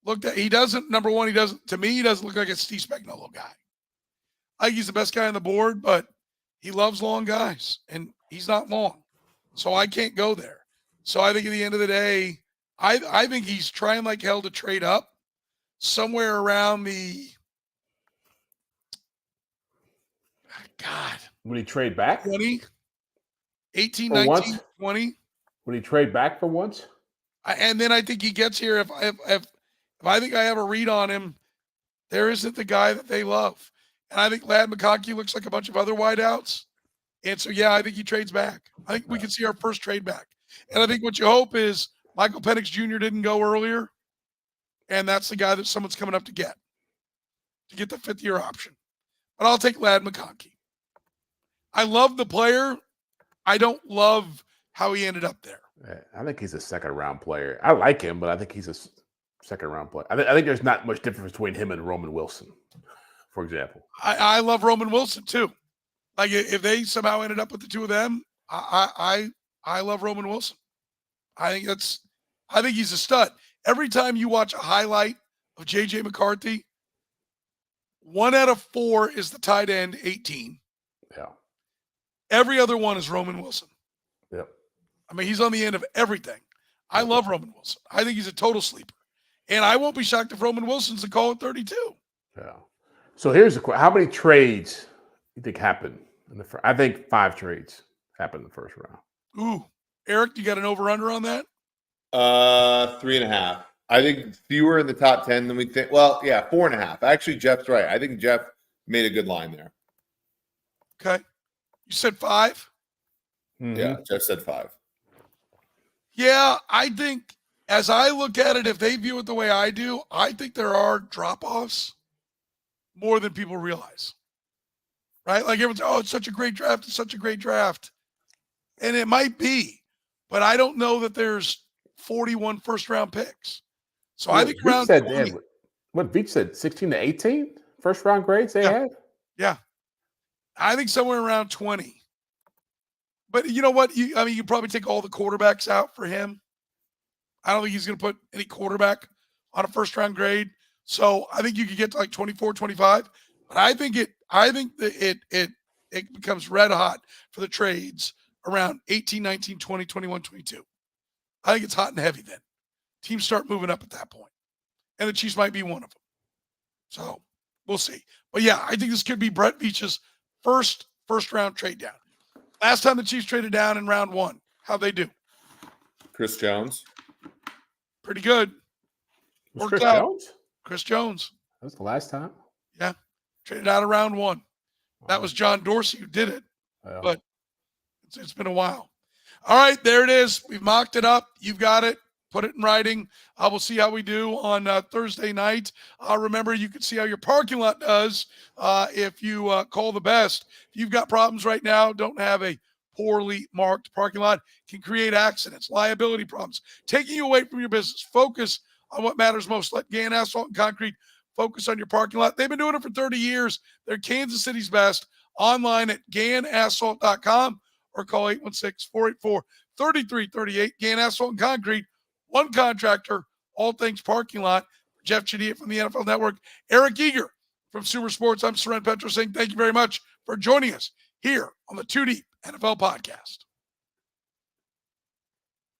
looked at. He doesn't. Number one, he doesn't. To me, he doesn't look like a Steve Spagnuolo guy. I think he's the best guy on the board, but he loves long guys, and he's not long, so I can't go there. So I think at the end of the day, I think he's trying like hell to trade up somewhere around the. God. Would he trade back? 20, 18, for 19, once? 20. Would he trade back for once? And then I think he gets here. If I think I have a read on him, there isn't the guy that they love. And I think Ladd McConkey looks like a bunch of other wideouts. And so, yeah, I think he trades back. I think we can see our first trade back. And I think what you hope is Michael Penix Jr. didn't go earlier. And that's the guy that someone's coming up to get the 5th-year option. but I'll take Ladd McConkey. I love the player. I don't love how he ended up there. I think he's a second-round player. I like him, but I think he's a second-round player. I think there's not much difference between him and Roman Wilson, for example. I love Roman Wilson too. Like if they somehow ended up with the two of them, I love Roman Wilson. I think he's a stud. Every time you watch a highlight of JJ McCarthy, 1 out of 4 is the tight end 18. Yeah. Every other one is Roman Wilson. Yep. I mean, he's on the end of everything. I love Roman Wilson. I think he's a total sleeper. And I won't be shocked if Roman Wilson's the call at 32. Yeah. So here's the question. How many trades you think happened in the first? I think 5 trades happened in the first round. Ooh. Eric, you got an over-under on that? 3.5. I think fewer in the top 10 than we think. Well, yeah, 4.5. Actually, Jeff's right. I think Jeff made a good line there. Okay. You said 5? Mm-hmm. Yeah, Jeff said 5. Yeah, I think as I look at it, if they view it the way I do, I think there are drop-offs more than people realize. Right? Like everyone's, oh, it's such a great draft. It's such a great draft. And it might be, but I don't know that there's 41 first-round picks. So I think around 20. What Veach said, 16 to 18 first-round grades they had? Yeah. I think somewhere around 20. But you know what? You probably take all the quarterbacks out for him. I don't think he's going to put any quarterback on a first-round grade. So I think you could get to like 24, 25. But I think it becomes red hot for the trades around 18, 19, 20, 21, 22. I think it's hot and heavy then. Teams start moving up at that point. And the Chiefs might be one of them. So we'll see. But yeah, I think this could be Brett Veach's first round trade down. Last time the Chiefs traded down in round 1, how'd they do? Chris Jones. Pretty good. Was Chris Jones? Chris Jones. That was the last time? Yeah. Traded out of round 1. That was John Dorsey who did it. Yeah. But it's been a while. All right, there it is. We've mocked it up. You've got it. Put it in writing. We'll see how we do on Thursday night. Remember, you can see how your parking lot does if you call the best. If you've got problems right now, don't have a poorly marked parking lot, can create accidents, liability problems, taking you away from your business. Focus on what matters most. Let Gann Asphalt and Concrete focus on your parking lot. They've been doing it for 30 years. They're Kansas City's best. Online at GannAsphalt.com or call 816-484-3338. Gann Asphalt and Concrete. One contractor, all things parking lot. Jeff Chadiha from the NFL Network, Eric Eager from Super Sports. I'm Soren Petro saying thank you very much for joining us here on the 2 Deep NFL Podcast.